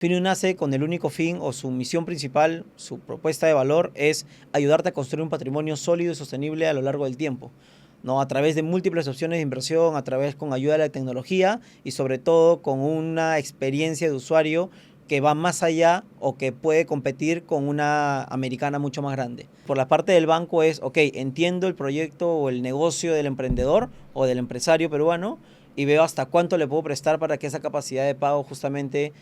Finio nace con el único fin o su misión principal, su propuesta de valor es ayudarte a construir un patrimonio sólido y sostenible a lo largo del tiempo, ¿no? A través de múltiples opciones de inversión, a través con ayuda de la tecnología y sobre todo con una experiencia de usuario que va más allá o que puede competir con una americana mucho más grande. Por la parte del banco es, ok, entiendo el proyecto o el negocio del emprendedor o del empresario peruano y veo hasta cuánto le puedo prestar para que esa capacidad de pago justamente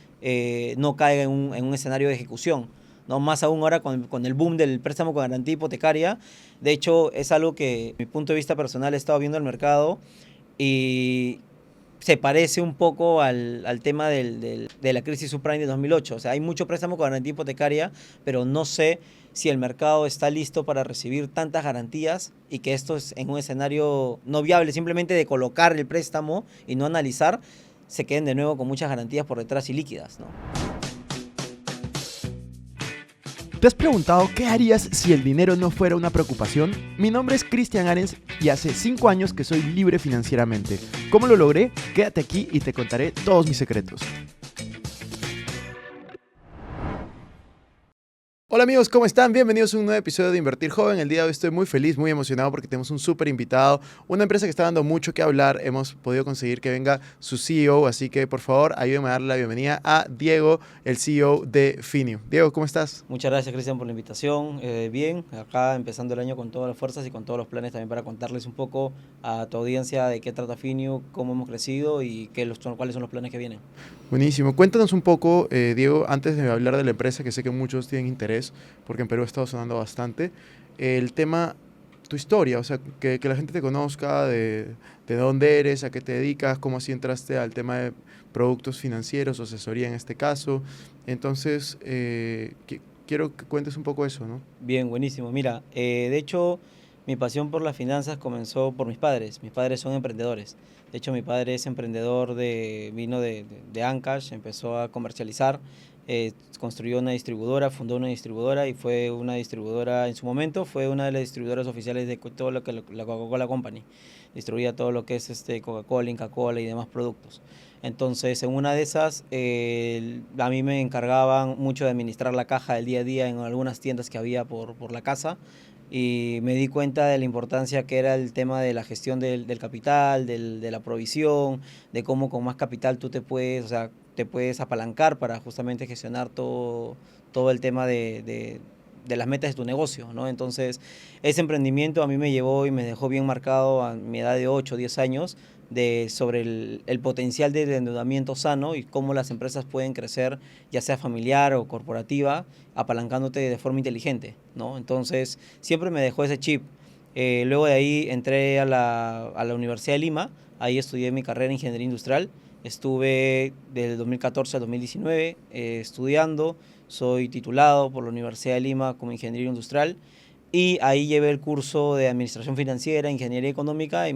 no caiga en un escenario de ejecución. ¿No? Más aún ahora con el boom del préstamo con garantía hipotecaria. De hecho, es algo que, desde mi punto de vista personal, he estado viendo el mercado y se parece un poco al tema de la crisis subprime de 2008. O sea, hay mucho préstamo con garantía hipotecaria, pero no sé si el mercado está listo para recibir tantas garantías y que esto es en un escenario no viable, simplemente de colocar el préstamo y no analizar, se queden de nuevo con muchas garantías por detrás y líquidas, ¿no? ¿Te has preguntado qué harías si el dinero no fuera una preocupación? Mi nombre es Cristian Arens y hace 5 años que soy libre financieramente. ¿Cómo lo logré? Quédate aquí y te contaré todos mis secretos. Hola amigos, ¿cómo están? Bienvenidos a un nuevo episodio de Invertir Joven. El día de hoy estoy muy feliz, muy emocionado porque tenemos un súper invitado, una empresa que está dando mucho que hablar. Hemos podido conseguir que venga su CEO, así que por favor ayúdenme a darle la bienvenida a Diego, el CEO de Finio. Diego, ¿cómo estás? Muchas gracias, Cristian, por la invitación. Bien, acá empezando el año con todas las fuerzas y con todos los planes también para contarles un poco a tu audiencia de qué trata Finio, cómo hemos crecido y cuáles son los planes que vienen. Buenísimo. Cuéntanos un poco, Diego, antes de hablar de la empresa, que sé que muchos tienen interés, porque en Perú ha estado sonando bastante, el tema, tu historia, o sea, que la gente te conozca, de dónde eres, a qué te dedicas, cómo así entraste al tema de productos financieros o asesoría en este caso. Entonces, quiero que cuentes un poco eso, ¿no? Bien, buenísimo. Mira, de hecho, mi pasión por las finanzas comenzó por mis padres. Mis padres son emprendedores. De hecho, mi padre es emprendedor vino de Ancash, empezó a comercializar, construyó una distribuidora, fundó una distribuidora y fue una distribuidora, en su momento, fue una de las distribuidoras oficiales de todo lo que la Coca-Cola Company. Distribuía todo lo que es Coca-Cola, Inca-Cola y demás productos. Entonces, en una de esas, a mí me encargaban mucho de administrar la caja del día a día en algunas tiendas que había por la casa y me di cuenta de la importancia que era el tema de la gestión del capital, de la provisión, de cómo con más capital tú te puedes, o sea, te puedes apalancar para justamente gestionar todo el tema de las metas de tu negocio, ¿no? Entonces, ese emprendimiento a mí me llevó y me dejó bien marcado a mi edad de 8 o 10 años sobre el potencial del endeudamiento sano y cómo las empresas pueden crecer, ya sea familiar o corporativa, apalancándote de forma inteligente, ¿no? Entonces, siempre me dejó ese chip. Luego de ahí entré a la Universidad de Lima, ahí estudié mi carrera en Ingeniería Industrial, estuve del 2014 al 2019 estudiando, soy titulado por la Universidad de Lima como Ingeniero Industrial y ahí llevé el curso de Administración Financiera, Ingeniería Económica y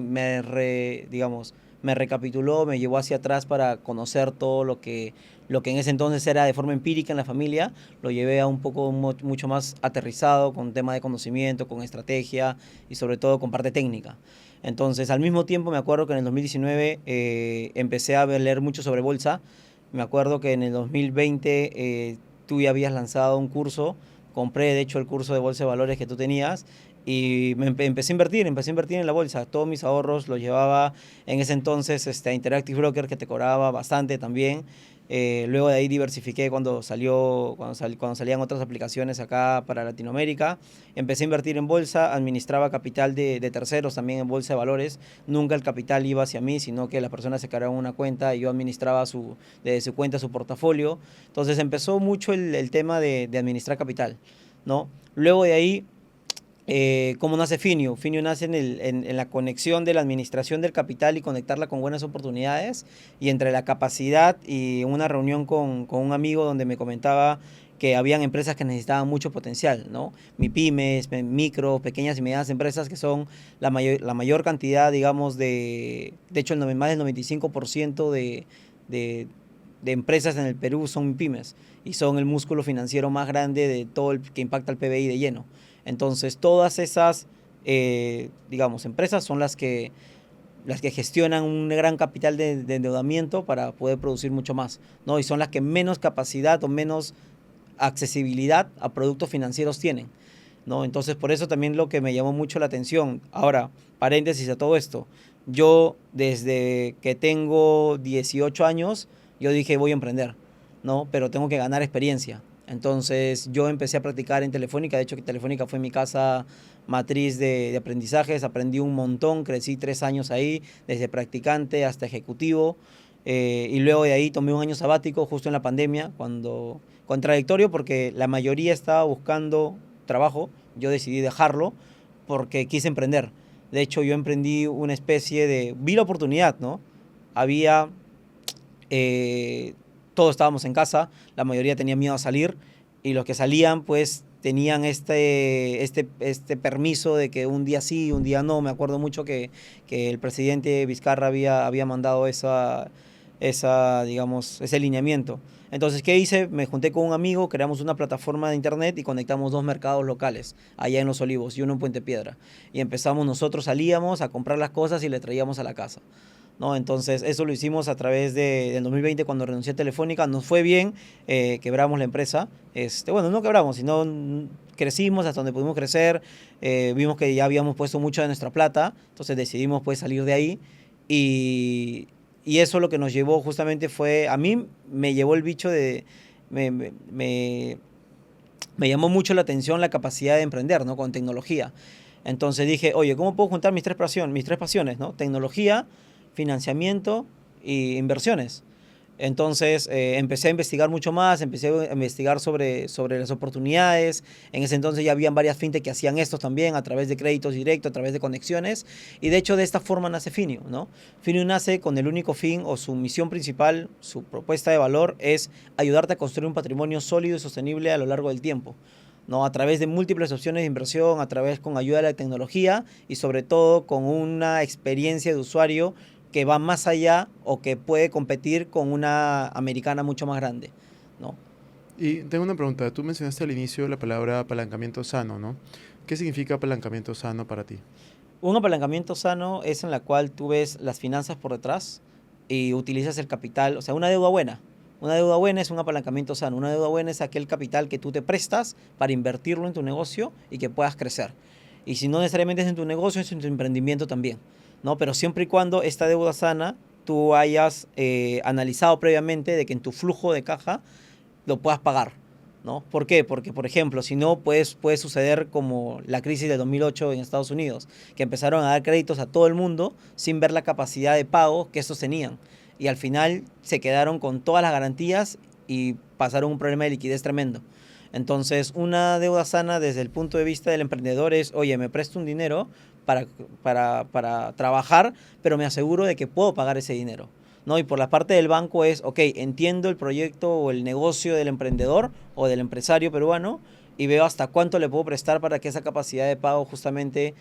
digamos, me recapituló, me llevó hacia atrás para conocer todo lo que en ese entonces era de forma empírica en la familia, lo llevé a un poco mucho más aterrizado con tema de conocimiento, con estrategia y sobre todo con parte técnica. Entonces, al mismo tiempo me acuerdo que en el 2019 empecé a leer mucho sobre bolsa. Me acuerdo que en el 2020 tú ya habías lanzado un curso, compré de hecho el curso de bolsa de valores que tú tenías y empecé a invertir en la bolsa. Todos mis ahorros los llevaba en ese entonces a Interactive Broker, que te cobraba bastante también. Luego de ahí diversifiqué cuando salían otras aplicaciones acá para Latinoamérica. Empecé a invertir en bolsa, administraba capital de terceros también en bolsa de valores. Nunca el capital iba hacia mí, sino que las personas se cargaban una cuenta y yo administraba desde su cuenta su portafolio. Entonces empezó mucho el tema de administrar capital, ¿no? Luego de ahí ¿cómo nace Finio? Finio nace en la conexión de la administración del capital y conectarla con buenas oportunidades y entre la capacidad y una reunión con un amigo donde me comentaba que habían empresas que necesitaban mucho potencial, ¿no? MIPYMES, micro, pequeñas y medianas empresas que son la mayor cantidad, digamos, de hecho más del 95% de empresas en el Perú son MIPYMES y son el músculo financiero más grande de todo el que impacta el PBI de lleno. Entonces, todas esas, digamos, empresas son las que las que gestionan un gran capital de endeudamiento para poder producir mucho más, ¿no? Y son las que menos capacidad o menos accesibilidad a productos financieros tienen, ¿no? Entonces, por eso también lo que me llamó mucho la atención. Ahora, paréntesis a todo esto, yo desde que tengo 18 años, yo dije voy a emprender, ¿no? Pero tengo que ganar experiencia. Entonces, yo empecé a practicar en Telefónica, de hecho que Telefónica fue mi casa matriz de aprendizajes, aprendí un montón, crecí 3 años ahí, desde practicante hasta ejecutivo, y luego de ahí tomé un año sabático justo en la pandemia, cuando contradictorio porque la mayoría estaba buscando trabajo, yo decidí dejarlo porque quise emprender. De hecho, yo emprendí una especie de... Vi la oportunidad, ¿no? Había... eh, todos estábamos en casa, la mayoría tenía miedo a salir y los que salían pues tenían este permiso de que un día sí, un día no. Me acuerdo mucho que el presidente Vizcarra había mandado digamos, ese lineamiento. Entonces, ¿qué hice? Me junté con un amigo, creamos una plataforma de internet y conectamos 2 mercados locales, allá en Los Olivos y uno en Puente Piedra. Y empezamos, nosotros salíamos a comprar las cosas y le traíamos a la casa, ¿no? Entonces, eso lo hicimos a través del 2020 cuando renuncié a Telefónica. Nos fue bien, quebramos la empresa. Bueno, no quebramos, sino crecimos hasta donde pudimos crecer. Vimos que ya habíamos puesto mucho de nuestra plata, entonces decidimos pues salir de ahí. Y eso lo que nos llevó justamente fue, a mí me llevó el bicho de, me llamó mucho la atención la capacidad de emprender, ¿no? Con tecnología. Entonces dije, oye, ¿cómo puedo juntar mis tres pasiones, ¿no? Tecnología, financiamiento e inversiones. Entonces empecé a investigar mucho más, empecé a investigar sobre las oportunidades. En ese entonces ya habían varias fintech que hacían esto también a través de créditos directos, a través de conexiones. Y de hecho de esta forma nace Finio, ¿no? Finio nace con el único fin o su misión principal, su propuesta de valor es ayudarte a construir un patrimonio sólido y sostenible a lo largo del tiempo, ¿no? A través de múltiples opciones de inversión, a través con ayuda de la tecnología y sobre todo con una experiencia de usuario que va más allá o que puede competir con una americana mucho más grande, ¿no? Y tengo una pregunta. Tú mencionaste al inicio la palabra apalancamiento sano, ¿no? ¿Qué significa apalancamiento sano para ti? Un apalancamiento sano es en la cual tú ves las finanzas por detrás y utilizas el capital, o sea, una deuda buena. Una deuda buena es un apalancamiento sano. Una deuda buena es aquel capital que tú te prestas para invertirlo en tu negocio y que puedas crecer. Y si no necesariamente es en tu negocio, es en tu emprendimiento también, ¿no? Pero siempre y cuando esta deuda sana tú hayas analizado previamente de que en tu flujo de caja lo puedas pagar, ¿no? ¿Por qué? Porque, por ejemplo, si no, puede suceder como la crisis de 2008 en Estados Unidos, que empezaron a dar créditos a todo el mundo sin ver la capacidad de pago que estos tenían. Y al final se quedaron con todas las garantías y pasaron un problema de liquidez tremendo. Entonces, una deuda sana desde el punto de vista del emprendedor es, oye, me presto un dinero para trabajar, pero me aseguro de que puedo pagar ese dinero, ¿no? Y por la parte del banco es, ok, entiendo el proyecto o el negocio del emprendedor o del empresario peruano y veo hasta cuánto le puedo prestar para que esa capacidad de pago justamente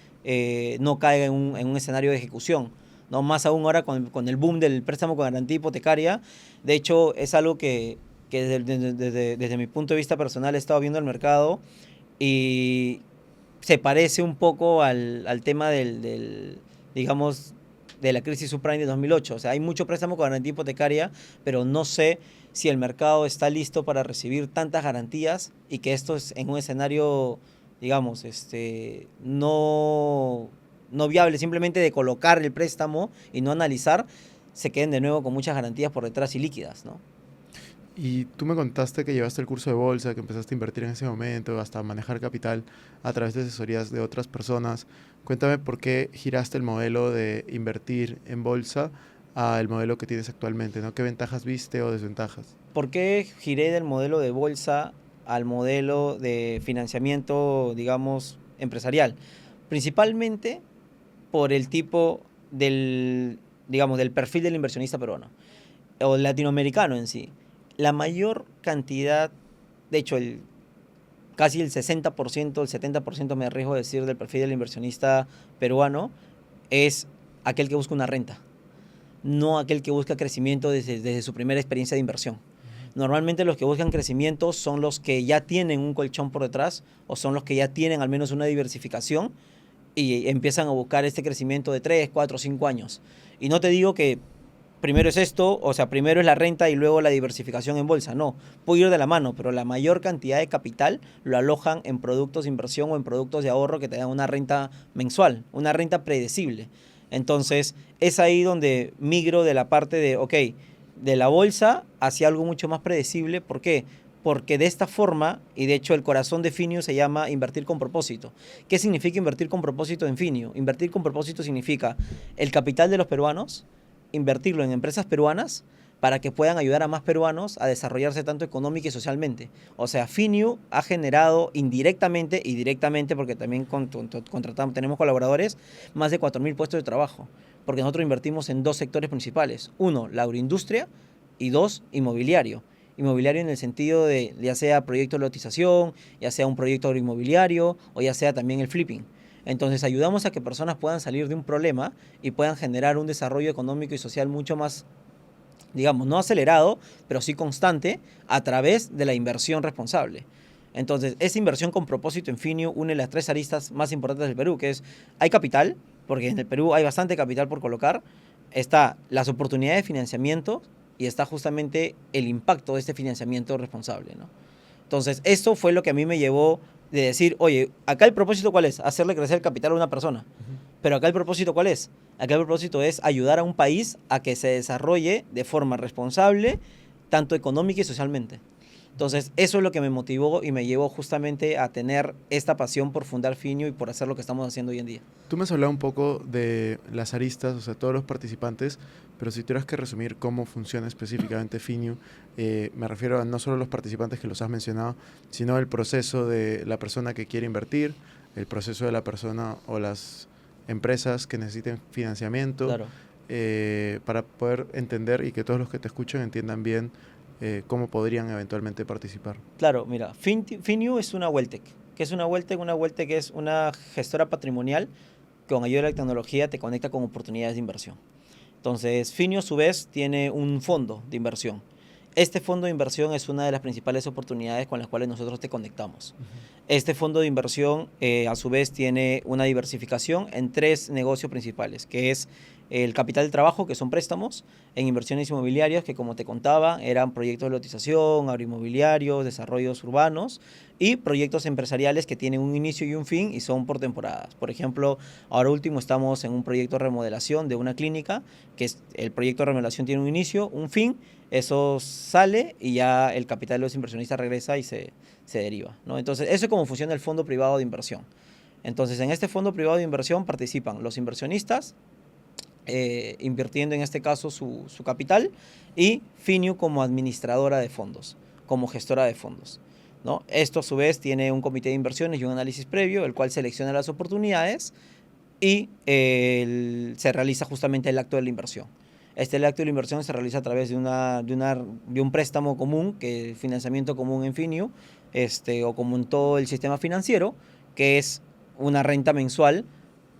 no caiga en un escenario de ejecución, ¿no? Más aún ahora con el boom del préstamo con garantía hipotecaria. De hecho, es algo que desde mi punto de vista personal he estado viendo el mercado y se parece un poco al tema digamos, de la crisis subprime de 2008. O sea, hay mucho préstamo con garantía hipotecaria, pero no sé si el mercado está listo para recibir tantas garantías y que esto es en un escenario, digamos, no viable, simplemente de colocar el préstamo y no analizar, se queden de nuevo con muchas garantías por detrás y líquidas, ¿no? Y tú me contaste que llevaste el curso de bolsa, que empezaste a invertir en ese momento, hasta manejar capital a través de asesorías de otras personas. Cuéntame por qué giraste el modelo de invertir en bolsa al modelo que tienes actualmente, ¿no? ¿Qué ventajas viste o desventajas? ¿Por qué giré del modelo de bolsa al modelo de financiamiento, digamos, empresarial? Principalmente por el tipo digamos, del perfil del inversionista peruano o latinoamericano en sí. La mayor cantidad, de hecho, casi el 60%, el 70% me arriesgo a decir del perfil del inversionista peruano es aquel que busca una renta, no aquel que busca crecimiento desde su primera experiencia de inversión. Normalmente los que buscan crecimiento son los que ya tienen un colchón por detrás o son los que ya tienen al menos una diversificación y empiezan a buscar este crecimiento de 3, 4, 5 años. Y no te digo que primero es esto, o sea, primero es la renta y luego la diversificación en bolsa. No, puede ir de la mano, pero la mayor cantidad de capital lo alojan en productos de inversión o en productos de ahorro que te dan una renta mensual, una renta predecible. Entonces, es ahí donde migro de la parte de, ok, de la bolsa hacia algo mucho más predecible. ¿Por qué? Porque de esta forma, y de hecho el corazón de Finio se llama invertir con propósito. ¿Qué significa invertir con propósito en Finio? Invertir con propósito significa el capital de los peruanos, invertirlo en empresas peruanas para que puedan ayudar a más peruanos a desarrollarse tanto económica y socialmente. O sea, Finio ha generado indirectamente y directamente, porque también contratamos, tenemos colaboradores, más de 4.000 puestos de trabajo, porque nosotros invertimos en 2 sectores principales. 1, la agroindustria, y 2, inmobiliario. Inmobiliario en el sentido de ya sea proyecto de lotización, ya sea un proyecto agroinmobiliario o ya sea también el flipping. Entonces ayudamos a que personas puedan salir de un problema y puedan generar un desarrollo económico y social mucho más, digamos, no acelerado, pero sí constante a través de la inversión responsable. Entonces, esa inversión con propósito en Finio une las 3 aristas más importantes del Perú, que es, hay capital, porque en el Perú hay bastante capital por colocar, está las oportunidades de financiamiento y está justamente el impacto de este financiamiento responsable, ¿no? Entonces, esto fue lo que a mí me llevó de decir, oye, acá el propósito ¿cuál es? Hacerle crecer el capital a una persona. Pero acá el propósito ¿cuál es? Acá el propósito es ayudar a un país a que se desarrolle de forma responsable, tanto económica y socialmente. Entonces, eso es lo que me motivó y me llevó justamente a tener esta pasión por fundar Finio y por hacer lo que estamos haciendo hoy en día. Tú me has hablado un poco de las aristas, o sea, todos los participantes, pero si tuvieras que resumir cómo funciona específicamente Finio, me refiero a no solo los participantes que los has mencionado, sino el proceso de la persona que quiere invertir, el proceso de la persona o las empresas que necesiten financiamiento, Claro. para poder entender y que todos los que te escuchen entiendan bien cómo podrían eventualmente participar. Claro, mira, Finio es una Welltec. ¿Qué es una Welltec? Una Welltec es una gestora patrimonial que con ayuda de la tecnología te conecta con oportunidades de inversión. Entonces, Finio a su vez tiene un fondo de inversión. Este fondo de inversión es una de las principales oportunidades con las cuales nosotros te conectamos. Este fondo de inversión a su vez tiene una diversificación en 3 negocios principales, que es el capital de trabajo, que son préstamos, en inversiones inmobiliarias, que como te contaba, eran proyectos de lotización, agroinmobiliarios, desarrollos urbanos, y proyectos empresariales que tienen un inicio y un fin y son por temporadas. Por ejemplo, ahora último estamos en un proyecto de remodelación de una clínica, que es, el proyecto de remodelación tiene un inicio, un fin, eso sale y ya el capital de los inversionistas regresa y se deriva, ¿no? Entonces, eso es como funciona el fondo privado de inversión. Entonces, en este fondo privado de inversión participan los inversionistas, invirtiendo en este caso su capital, y Finio como administradora de fondos, como gestora de fondos, ¿no? Esto a su vez tiene un comité de inversiones y un análisis previo, el cual selecciona las oportunidades y se realiza justamente el acto de la inversión. Este el acto de la inversión se realiza a través de un préstamo común, que financiamiento común en Finio, o como en todo el sistema financiero, que es una renta mensual,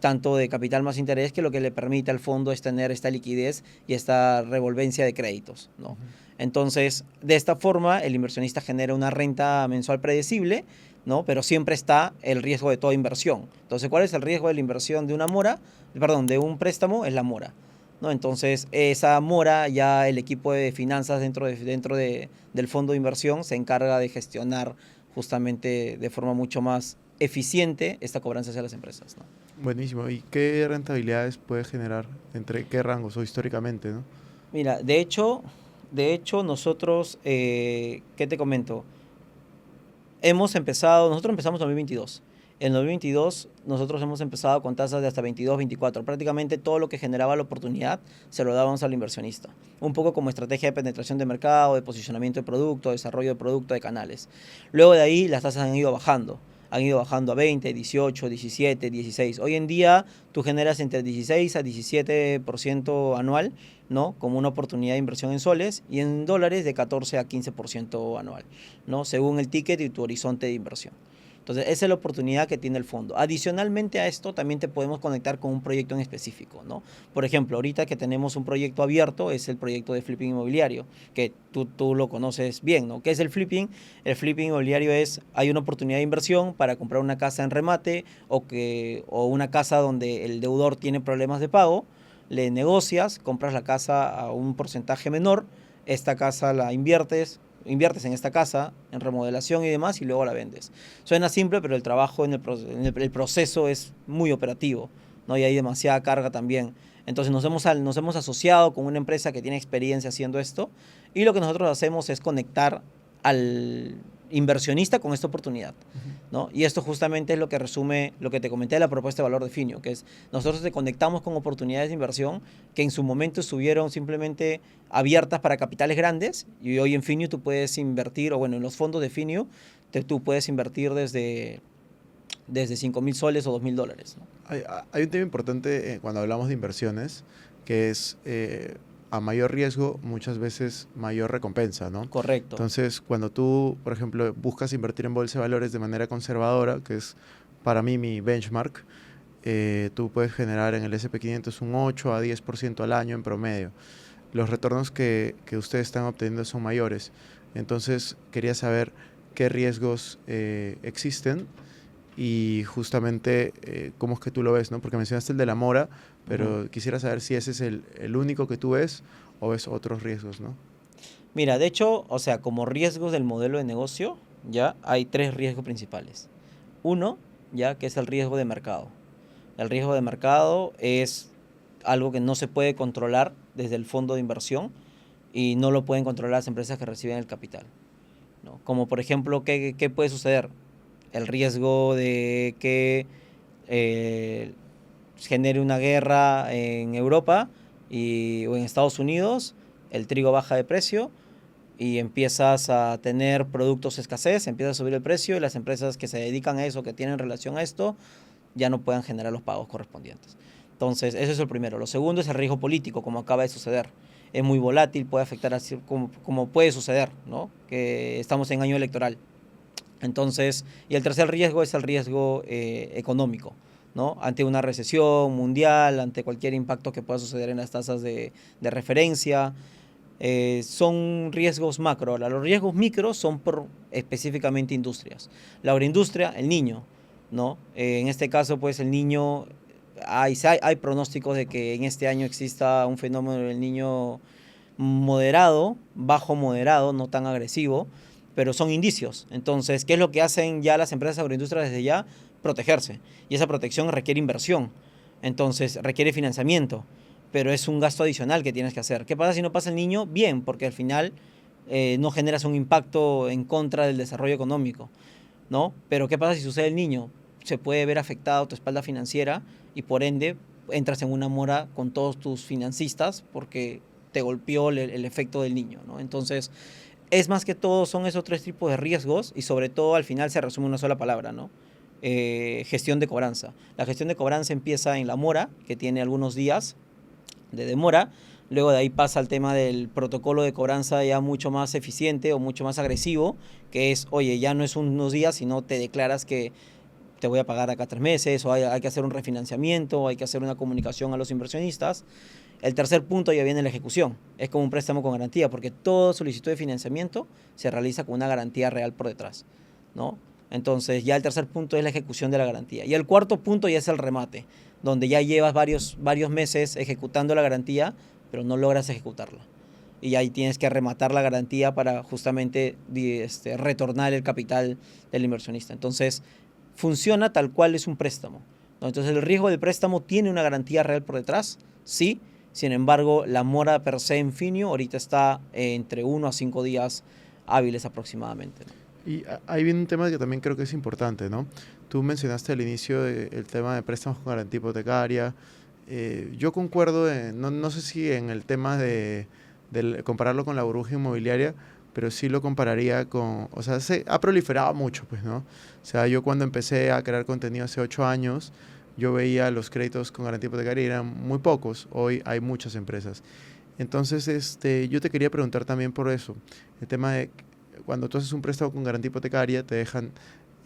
tanto de capital más interés, que lo que le permite al fondo es tener esta liquidez y esta revolvencia de créditos, ¿no? Entonces, de esta forma, el inversionista genera una renta mensual predecible, ¿no? Pero siempre está el riesgo de toda inversión. Entonces, ¿cuál es el riesgo de la inversión de una mora? Perdón, de un préstamo, es la mora, ¿no? Entonces, esa mora ya el equipo de finanzas dentro del fondo de inversión se encarga de gestionar justamente de forma mucho más eficiente esta cobranza hacia las empresas, ¿no? Buenísimo. ¿Y qué rentabilidades puede generar? ¿Entre qué rangos o históricamente, no? Mira, de hecho nosotros, ¿qué te comento? Nosotros empezamos en 2022. En 2022 nosotros hemos empezado con tasas de hasta 22, 24. Prácticamente todo lo que generaba la oportunidad se lo dábamos al inversionista. Un poco como estrategia de penetración de mercado, de posicionamiento de producto, desarrollo de producto, de canales. Luego de ahí las tasas han ido bajando. Han ido bajando a 20, 18, 17, 16. Hoy en día tú generas entre 16 a 17% anual, ¿no? Como una oportunidad de inversión en soles, y en dólares de 14 a 15% anual, ¿no? Según el ticket y tu horizonte de inversión. Entonces, esa es la oportunidad que tiene el fondo. Adicionalmente a esto, también te podemos conectar con un proyecto en específico, ¿no? Por ejemplo, ahorita que tenemos un proyecto abierto, es el proyecto de flipping inmobiliario, que tú lo conoces bien, ¿no? ¿Qué es el flipping? El flipping inmobiliario es, hay una oportunidad de inversión para comprar una casa en remate o una casa donde el deudor tiene problemas de pago, le negocias, compras la casa a un porcentaje menor, esta casa la inviertes en esta casa, en remodelación y demás, y luego la vendes. Suena simple, pero el trabajo el proceso es muy operativo, ¿no? Y hay demasiada carga también. Entonces nos hemos asociado con una empresa que tiene experiencia haciendo esto, y lo que nosotros hacemos es conectar al inversionista con esta oportunidad, ¿no? Y esto justamente es lo que resume lo que te comenté de la propuesta de valor de Finio, que es nosotros te conectamos con oportunidades de inversión que en su momento estuvieron simplemente abiertas para capitales grandes, y hoy en Finio tú puedes invertir, o bueno, en los fondos de Finio tú puedes invertir desde 5.000 soles o 2.000 dólares, ¿no? Hay un tema importante cuando hablamos de inversiones, que es a mayor riesgo, muchas veces mayor recompensa, ¿no? Correcto. Entonces, cuando tú, por ejemplo, buscas invertir en bolsa de valores de manera conservadora, que es para mí mi benchmark, tú puedes generar en el S&P 500 un 8 a 10% al año en promedio. Los retornos que ustedes están obteniendo son mayores. Entonces, quería saber qué riesgos existen y justamente cómo es que tú lo ves, ¿no? Porque mencionaste el de la mora, pero quisiera saber si ese es el único que tú ves o ves otros riesgos, ¿no? Mira, de hecho, o sea, como riesgos del modelo de negocio, ya hay tres riesgos principales. Uno, ya, que es el riesgo de mercado. El riesgo de mercado es algo que no se puede controlar desde el fondo de inversión y no lo pueden controlar las empresas que reciben el capital, ¿no? Como por ejemplo, ¿qué puede suceder? El riesgo de que genere una guerra en Europa o en Estados Unidos, el trigo baja de precio y empiezas a tener productos escasez, empieza a subir el precio y las empresas que se dedican a eso, que tienen relación a esto, ya no puedan generar los pagos correspondientes. Entonces, eso es el primero. Lo segundo es el riesgo político, como acaba de suceder. Es muy volátil, puede afectar así como puede suceder, ¿no? Que estamos en año electoral. Entonces, y el tercer riesgo es el riesgo económico, ¿no? Ante una recesión mundial, ante cualquier impacto que pueda suceder en las tasas de referencia. Son riesgos macro. Ahora, los riesgos micro son por específicamente industrias. La agroindustria, el niño, ¿no? En este caso, pues el niño, hay pronósticos de que en este año exista un fenómeno del niño moderado, bajo moderado, no tan agresivo, pero son indicios. Entonces, ¿qué es lo que hacen ya las empresas agroindustriales desde ya? Protegerse. Y esa protección requiere inversión. Entonces, requiere financiamiento, pero es un gasto adicional que tienes que hacer. ¿Qué pasa si no pasa el niño? Bien, porque al final no generas un impacto en contra del desarrollo económico, ¿no? Pero ¿qué pasa si sucede el niño? Se puede ver afectado tu espalda financiera y por ende entras en una mora con todos tus financistas porque te golpeó el efecto del niño, ¿no? Entonces, es más que todo, son esos tres tipos de riesgos y sobre todo al final se resume una sola palabra, ¿no? Gestión de cobranza. La gestión de cobranza empieza en la mora, que tiene algunos días de demora. Luego de ahí pasa al tema del protocolo de cobranza ya mucho más eficiente o mucho más agresivo, que es, oye, ya no es unos días, sino te declaras que te voy a pagar acá 3 meses, o hay que hacer un refinanciamiento, o hay que hacer una comunicación a los inversionistas. El tercer punto ya viene la ejecución. Es como un préstamo con garantía, porque toda solicitud de financiamiento se realiza con una garantía real por detrás, ¿no? Entonces ya el tercer punto es la ejecución de la garantía. Y el cuarto punto ya es el remate, donde ya llevas varios meses ejecutando la garantía, pero no logras ejecutarla. Y ahí tienes que rematar la garantía para justamente retornar el capital del inversionista. Entonces, funciona tal cual es un préstamo, ¿no? Entonces, el riesgo del préstamo tiene una garantía real por detrás, sí. Sin embargo, la mora per se en Finio ahorita está entre 1 a 5 días hábiles aproximadamente, ¿no? Y ahí viene un tema que también creo que es importante, ¿no? Tú mencionaste al inicio el tema de préstamos con garantía hipotecaria. Yo concuerdo, no sé si en el tema de compararlo con la burbuja inmobiliaria, pero sí lo compararía con, o sea, se ha proliferado mucho, pues, ¿no? O sea, yo cuando empecé a crear contenido hace 8 años, yo veía los créditos con garantía hipotecaria y eran muy pocos. Hoy hay muchas empresas. Entonces, yo te quería preguntar también por eso, el tema de cuando tú haces un préstamo con garantía hipotecaria, te dejan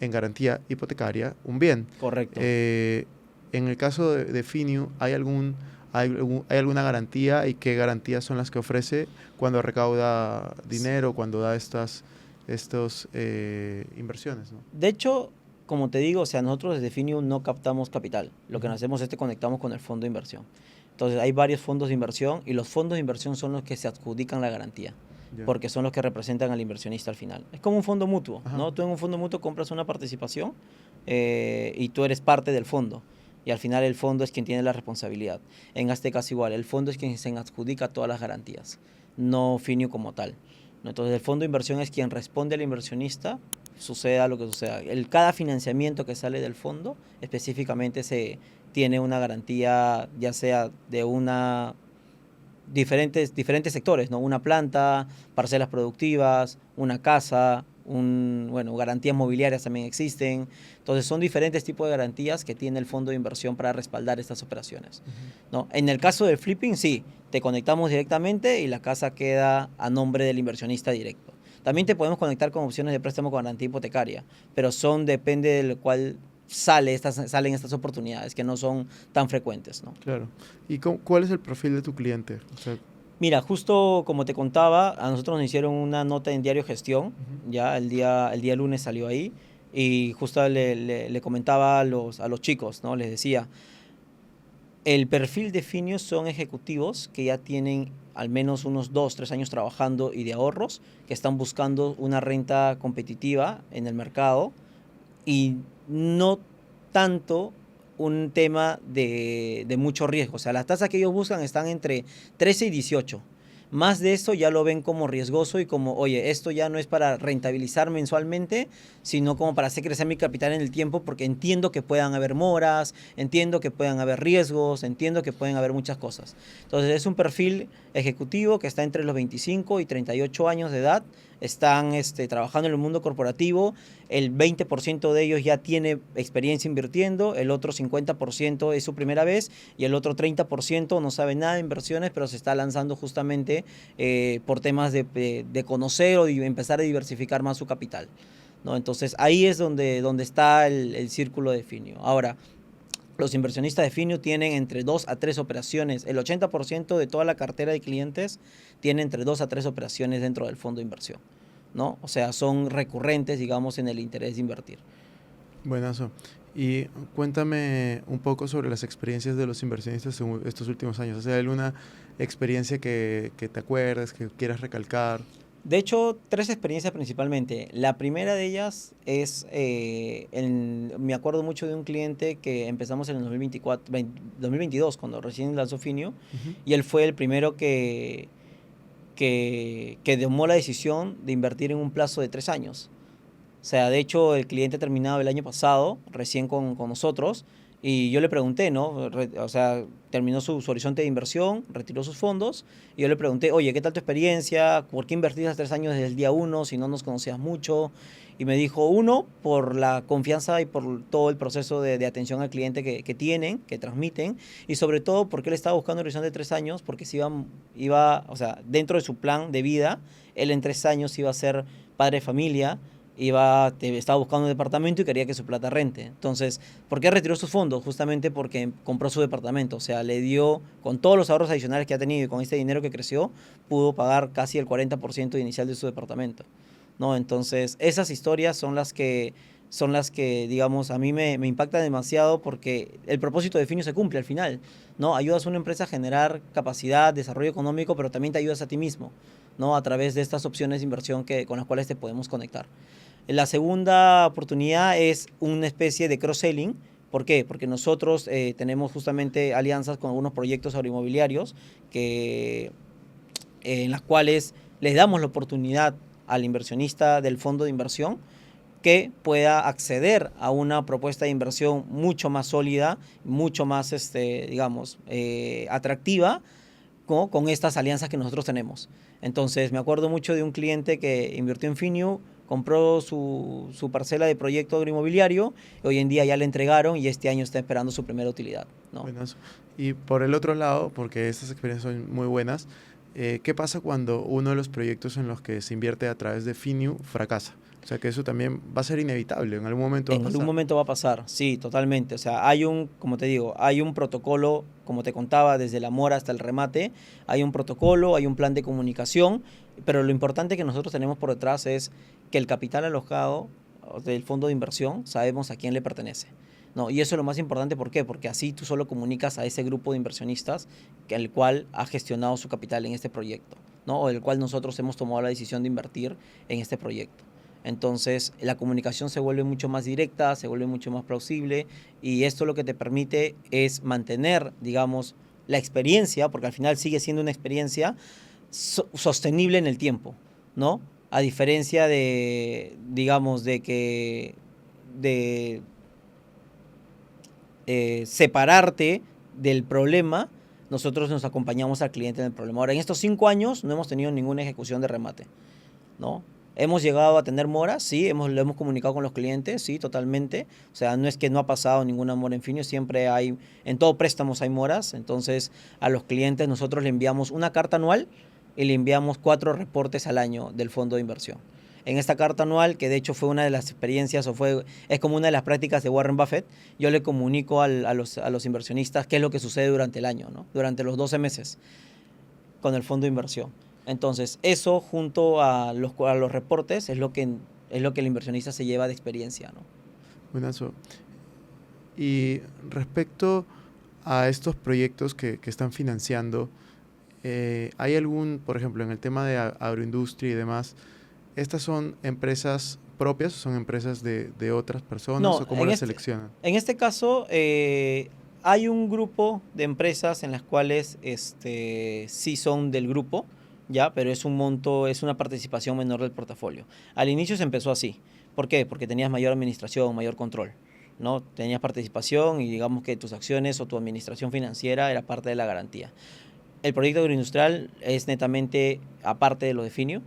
en garantía hipotecaria un bien. Correcto. En el caso de Finiu, ¿hay alguna garantía y qué garantías son las que ofrece cuando recauda dinero, cuando da estas inversiones, ¿no? De hecho, como te digo, o sea, nosotros desde Finiu no captamos capital. Lo que hacemos es que conectamos con el fondo de inversión. Entonces, hay varios fondos de inversión y los fondos de inversión son los que se adjudican la garantía, porque son los que representan al inversionista al final. Es como un fondo mutuo, ¿no? Tú en un fondo mutuo compras una participación y tú eres parte del fondo. Y al final el fondo es quien tiene la responsabilidad. En este caso igual, el fondo es quien se adjudica todas las garantías, no Finiu como tal. Entonces el fondo de inversión es quien responde al inversionista, suceda lo que suceda. Cada financiamiento que sale del fondo específicamente tiene una garantía, ya sea de diferentes sectores, ¿no? Una planta, parcelas productivas, una casa, garantías mobiliarias también existen. Entonces son diferentes tipos de garantías que tiene el fondo de inversión para respaldar estas operaciones, ¿no? En el caso del flipping, sí, te conectamos directamente y la casa queda a nombre del inversionista directo. También te podemos conectar con opciones de préstamo con garantía hipotecaria, pero depende del cual salen estas oportunidades, que no son tan frecuentes, ¿no? Claro. ¿Y cuál es el perfil de tu cliente? O sea, mira, justo como te contaba, a nosotros nos hicieron una nota en Diario Gestión, ya el día lunes salió ahí, y justo le comentaba a los chicos, ¿no? Les decía, el perfil de Finius son ejecutivos que ya tienen al menos unos 2-3 años trabajando y de ahorros, que están buscando una renta competitiva en el mercado y no tanto un tema de mucho riesgo. O sea, las tasas que ellos buscan están entre 13 y 18. Más de eso ya lo ven como riesgoso y como, oye, esto ya no es para rentabilizar mensualmente, sino como para hacer crecer mi capital en el tiempo, porque entiendo que puedan haber moras, entiendo que puedan haber riesgos, entiendo que pueden haber muchas cosas. Entonces es un perfil ejecutivo que está entre los 25 y 38 años de edad, están trabajando en el mundo corporativo, el 20% de ellos ya tiene experiencia invirtiendo, el otro 50% es su primera vez y el otro 30% no sabe nada de inversiones, pero se está lanzando justamente por temas de conocer o de empezar a diversificar más su capital, ¿no? Entonces ahí es donde está el círculo de Finiu. Ahora, los inversionistas de Finiu tienen entre 2 a 3 operaciones. El 80% de toda la cartera de clientes tiene entre 2 a 3 operaciones dentro del fondo de inversión, ¿no? O sea, son recurrentes, digamos, en el interés de invertir. Buenazo. Y cuéntame un poco sobre las experiencias de los inversionistas en estos últimos años. O sea, ¿alguna experiencia que te acuerdes, que quieras recalcar? De hecho, 3 experiencias principalmente. La primera de ellas es, me acuerdo mucho de un cliente que empezamos en el 2022, cuando recién lanzó Finiu, y él fue el primero que tomó la decisión de invertir en un plazo de 3 años. O sea, de hecho, el cliente ha terminado el año pasado, recién con nosotros, y yo le pregunté, ¿no? O sea, terminó su horizonte de inversión, retiró sus fondos, y yo le pregunté, oye, ¿qué tal tu experiencia? ¿Por qué invertiste hace 3 años desde el día 1 si no nos conocías mucho? Y me dijo, uno, por la confianza y por todo el proceso de atención al cliente que tienen, que transmiten, y sobre todo porque él estaba buscando un horizonte de 3 años, porque si o sea, dentro de su plan de vida, él en 3 años iba a ser padre de familia, estaba buscando un departamento y quería que su plata rente. Entonces, ¿por qué retiró sus fondos? Justamente porque compró su departamento. O sea, le dio, con todos los ahorros adicionales que ha tenido y con este dinero que creció, pudo pagar casi el 40% inicial de su departamento, ¿no? Entonces, esas historias son las que, digamos, a mí me impactan demasiado porque el propósito de Finiu se cumple al final, ¿no? Ayudas a una empresa a generar capacidad, desarrollo económico, pero también te ayudas a ti mismo, ¿no? A través de estas opciones de inversión con las cuales te podemos conectar. La segunda oportunidad es una especie de cross-selling. ¿Por qué? Porque nosotros tenemos justamente alianzas con algunos proyectos agroinmobiliarios en las cuales les damos la oportunidad al inversionista del fondo de inversión que pueda acceder a una propuesta de inversión mucho más sólida, mucho más, digamos, atractiva, con estas alianzas que nosotros tenemos. Entonces, me acuerdo mucho de un cliente que invirtió en Finiu, compró su parcela de proyecto agroinmobiliario, y hoy en día ya le entregaron y este año está esperando su primera utilidad, ¿no? Buenazo. Y por el otro lado, porque estas experiencias son muy buenas, ¿qué pasa cuando uno de los proyectos en los que se invierte a través de Finiu fracasa? O sea que eso también va a ser inevitable, en algún momento va a En pasar. algún momento va a pasar, sí, totalmente. O sea, como te digo, hay un protocolo, como te contaba, desde la mora hasta el remate, hay un protocolo, hay un plan de comunicación, pero lo importante que nosotros tenemos por detrás es que el capital alocado del fondo de inversión, sabemos a quién le pertenece. ¿No? Y eso es lo más importante, ¿por qué? Porque así tú solo comunicas a ese grupo de inversionistas el cual ha gestionado su capital en este proyecto, ¿no? O el cual nosotros hemos tomado la decisión de invertir en este proyecto. Entonces, la comunicación se vuelve mucho más directa, se vuelve mucho más plausible y esto lo que te permite es mantener, digamos, la experiencia, porque al final sigue siendo una experiencia sostenible en el tiempo, ¿no? A diferencia de, digamos, de separarte del problema, nosotros nos acompañamos al cliente en el problema. Ahora, en estos 5 años no hemos tenido ninguna ejecución de remate, ¿no? Hemos llegado a tener moras, sí, lo hemos comunicado con los clientes, sí, totalmente. O sea, no es que no ha pasado ninguna mora en Finio, siempre hay, en todo préstamos hay moras. Entonces, a los clientes nosotros le enviamos una carta anual y le enviamos 4 reportes al año del fondo de inversión. En esta carta anual, que de hecho fue una de las experiencias es como una de las prácticas de Warren Buffett, yo le comunico a los inversionistas qué es lo que sucede durante el año, ¿no? Durante los 12 meses con el fondo de inversión. Entonces, eso junto a los reportes es lo que el inversionista se lleva de experiencia, ¿no? Buenazo. Y respecto a estos proyectos que están financiando, ¿hay algún, por ejemplo, en el tema de agroindustria y demás, estas son empresas propias o son empresas de otras personas No, o cómo las seleccionan? en este caso hay un grupo de empresas en las cuales sí son del grupo, ya, pero es un monto, es una participación menor del portafolio. Al inicio se empezó así. ¿Por qué? Porque tenías mayor administración, mayor control, ¿no? Tenías participación y digamos que tus acciones o tu administración financiera era parte de la garantía. El proyecto agroindustrial es netamente aparte de lo de Finio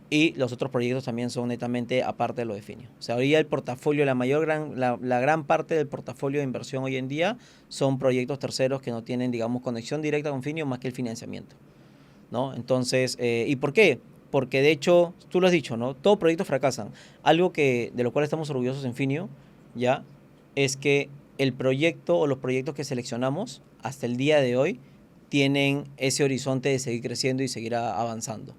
y los otros proyectos también son netamente aparte de lo de Finio. O sea, hoy el portafolio, la gran parte del portafolio de inversión hoy en día son proyectos terceros que no tienen, digamos, conexión directa con Finio más que el financiamiento, ¿no? Entonces, ¿y por qué? Porque de hecho, tú lo has dicho, ¿no? Todos proyectos fracasan. Algo de lo cual estamos orgullosos en Finio, ¿ya? Es que el proyecto o los proyectos que seleccionamos hasta el día de hoy tienen ese horizonte de seguir creciendo y seguir avanzando.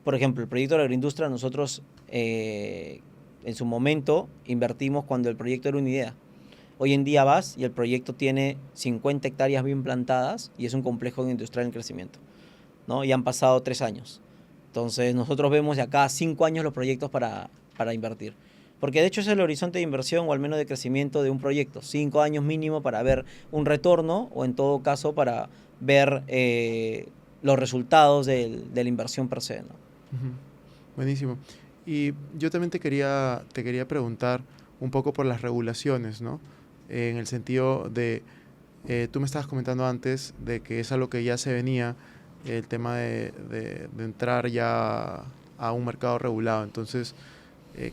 Por ejemplo, el proyecto de la agroindustria, nosotros en su momento invertimos cuando el proyecto era una idea. Hoy en día vas y el proyecto tiene 50 hectáreas bien plantadas y es un complejo industrial en crecimiento, ¿no? Y han pasado 3 años. Entonces, nosotros vemos de acá a 5 años los proyectos para invertir. Porque de hecho es el horizonte de inversión o al menos de crecimiento de un proyecto. 5 años mínimo para ver un retorno o en todo caso para ver los resultados de la inversión per se, ¿no? Ujú. Buenísimo. Y yo también te quería preguntar un poco por las regulaciones, ¿no? En el sentido de, tú me estabas comentando antes de que es algo que ya se venía, el tema de entrar ya a un mercado regulado. Entonces,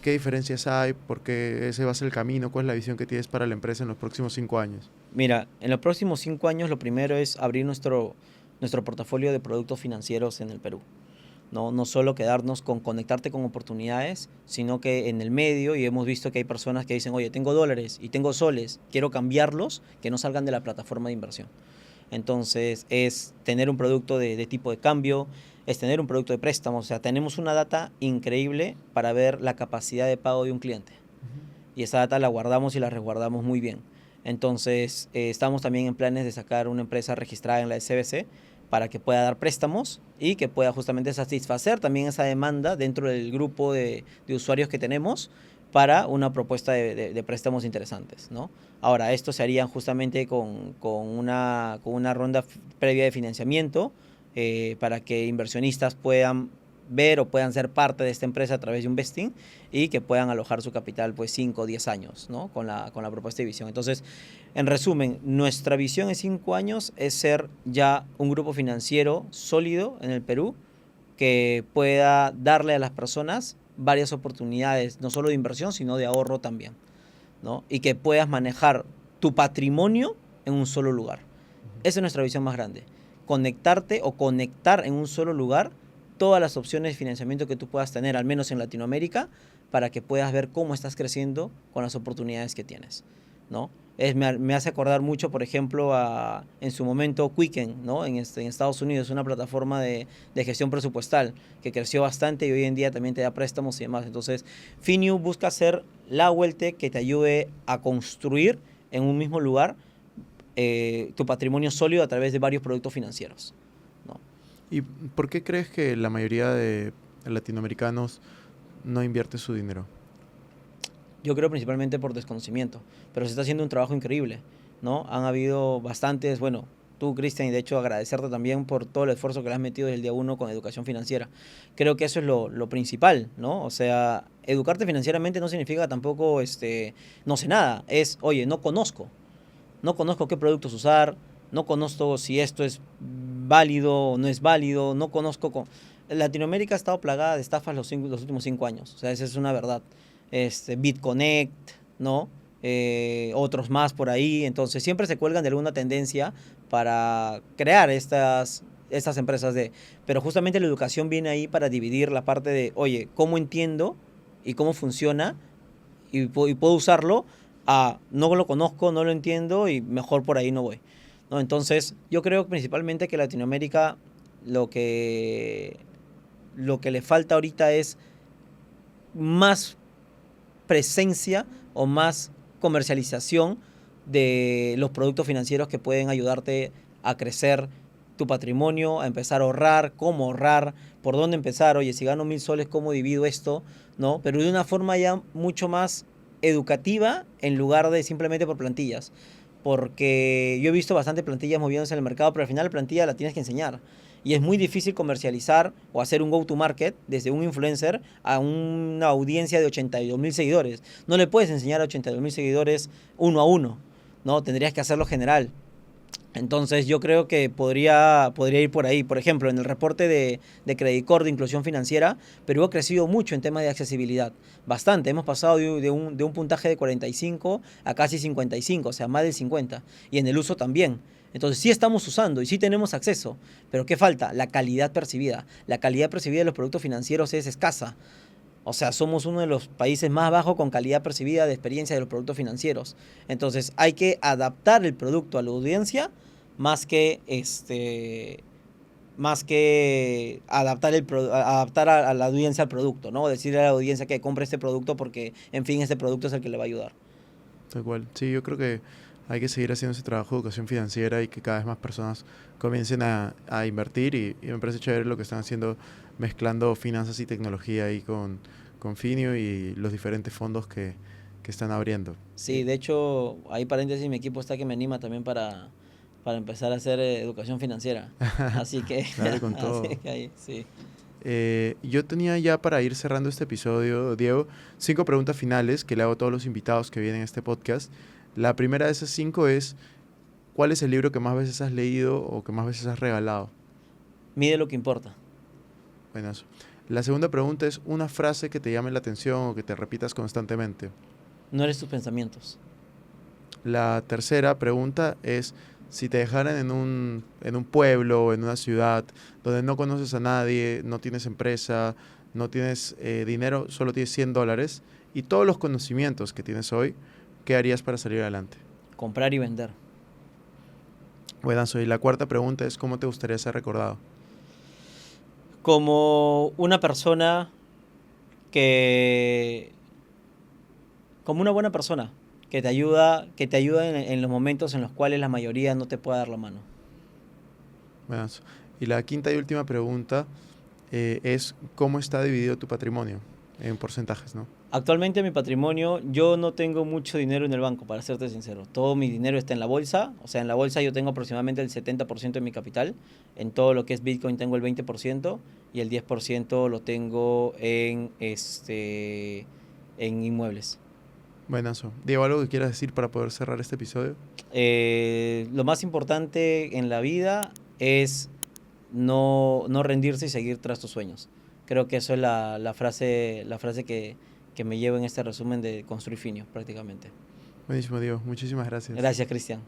¿qué diferencias hay? ¿Por qué ese va a ser el camino? ¿Cuál es la visión que tienes para la empresa en los próximos 5 años? Mira, en los próximos 5 años lo primero es abrir nuestro portafolio de productos financieros en el Perú. No, no solo quedarnos con conectarte con oportunidades, sino que en el medio, y hemos visto que hay personas que dicen, oye, tengo dólares y tengo soles, quiero cambiarlos, que no salgan de la plataforma de inversión. Entonces, es tener un producto de tipo de cambio, es tener un producto de préstamo. O sea, tenemos una data increíble para ver la capacidad de pago de un cliente. Y esa data la guardamos y la resguardamos muy bien. Entonces, estamos también en planes de sacar una empresa registrada en la SBC para que pueda dar préstamos y que pueda justamente satisfacer también esa demanda dentro del grupo de usuarios que tenemos para una propuesta de préstamos interesantes, ¿no? Ahora, esto se haría justamente con una ronda previa de financiamiento para que inversionistas puedan ver o puedan ser parte de esta empresa a través de un vesting y que puedan alojar su capital pues 5 o 10 años, ¿no? Con la propuesta de visión. Entonces, en resumen, nuestra visión en 5 años es ser ya un grupo financiero sólido en el Perú que pueda darle a las personas varias oportunidades, no solo de inversión, sino de ahorro también, ¿no? Y que puedas manejar tu patrimonio en un solo lugar. Esa es nuestra visión más grande. Conectarte o conectar en un solo lugar todas las opciones de financiamiento que tú puedas tener, al menos en Latinoamérica, para que puedas ver cómo estás creciendo con las oportunidades que tienes, ¿no? Me hace acordar mucho, por ejemplo, en su momento Quicken, ¿no? En Estados Unidos, una plataforma de gestión presupuestal que creció bastante y hoy en día también te da préstamos y demás. Entonces, Finio busca ser la Welltec que te ayude a construir en un mismo lugar tu patrimonio sólido a través de varios productos financieros, ¿no? ¿Y por qué crees que la mayoría de latinoamericanos no invierte su dinero? Yo creo principalmente por desconocimiento, pero se está haciendo un trabajo increíble, ¿no? Han habido bastantes, bueno, tú, Cristian, y de hecho agradecerte también por todo el esfuerzo que le has metido desde el día uno con educación financiera. Creo que eso es lo principal, ¿no? O sea, educarte financieramente no significa tampoco, no sé nada, es, oye, no conozco qué productos usar, no conozco si esto es válido o no es válido, no conozco... Latinoamérica ha estado plagada de estafas los últimos 5 años, o sea, esa es una verdad. BitConnect, ¿no? Otros más por ahí, entonces siempre se cuelgan de alguna tendencia para crear estas empresas pero justamente la educación viene ahí para dividir la parte de, oye, ¿cómo entiendo y cómo funciona y puedo usarlo? No lo conozco, no lo entiendo y mejor por ahí no voy, ¿no? Entonces, yo creo principalmente que Latinoamérica lo que le falta ahorita es más presencia o más comercialización de los productos financieros que pueden ayudarte a crecer tu patrimonio, a empezar a ahorrar, cómo ahorrar, por dónde empezar, oye, si gano 1,000 soles, ¿cómo divido esto? ¿No? Pero de una forma ya mucho más educativa en lugar de simplemente por plantillas. Porque yo he visto bastante plantillas moviéndose en el mercado, pero al final la plantilla la tienes que enseñar. Y es muy difícil comercializar o hacer un go-to-market desde un influencer a una audiencia de 82,000 seguidores. No le puedes enseñar a 82,000 seguidores uno a uno, ¿no? Tendrías que hacerlo general. Entonces yo creo que podría ir por ahí. Por ejemplo, en el reporte de Credit Corp de inclusión financiera, Perú ha crecido mucho en temas de accesibilidad. Bastante. Hemos pasado de un puntaje de 45 a casi 55, o sea, más del 50. Y en el uso también. Entonces sí estamos usando y sí tenemos acceso. Pero ¿qué falta? La calidad percibida. La calidad percibida de los productos financieros es escasa. O sea, somos uno de los países más bajos con calidad percibida de experiencia de los productos financieros. Entonces, hay que adaptar el producto a la audiencia más que adaptar a la audiencia al producto, ¿no? Decirle a la audiencia que compre este producto porque, en fin, este producto es el que le va a ayudar. Tal cual. Sí, yo creo que hay que seguir haciendo ese trabajo de educación financiera y que cada vez más personas comiencen a invertir y me parece chévere lo que están haciendo mezclando finanzas y tecnología ahí con Finio y los diferentes fondos que están abriendo. Sí, de hecho, ahí paréntesis, mi equipo está que me anima también para empezar a hacer educación financiera. Así que, Dale con todo. así que ahí, sí. Yo tenía ya para ir cerrando este episodio, Diego, 5 preguntas finales que le hago a todos los invitados que vienen a este podcast. La primera de esas 5 es, ¿cuál es el libro que más veces has leído o que más veces has regalado? Mide lo que importa. Buenazo. La segunda pregunta es una frase que te llame la atención o que te repitas constantemente. No eres tus pensamientos. La tercera pregunta es, si te dejaran en un pueblo o en una ciudad donde no conoces a nadie, no tienes empresa, no tienes dinero, solo tienes $100 y todos los conocimientos que tienes hoy, ¿qué harías para salir adelante? Comprar y vender. Buenazo. Y la cuarta pregunta es, ¿cómo te gustaría ser recordado? Como una persona que... Como una buena persona que te ayuda en los momentos en los cuales la mayoría no te puede dar la mano. Buenazo. Y la quinta y última pregunta es, ¿cómo está dividido tu patrimonio? En porcentajes, ¿no? Actualmente mi patrimonio, yo no tengo mucho dinero en el banco, para serte sincero. Todo mi dinero está en la bolsa, o sea, en la bolsa yo tengo aproximadamente el 70% de mi capital. En todo lo que es Bitcoin tengo el 20% y el 10% lo tengo en inmuebles. Buenazo. Diego, ¿algo que quieras decir para poder cerrar este episodio? Lo más importante en la vida es no rendirse y seguir tras tus sueños. Creo que eso es la frase que me llevo en este resumen de Construir Finio, prácticamente. Buenísimo, Diego. Muchísimas gracias. Gracias, Cristian.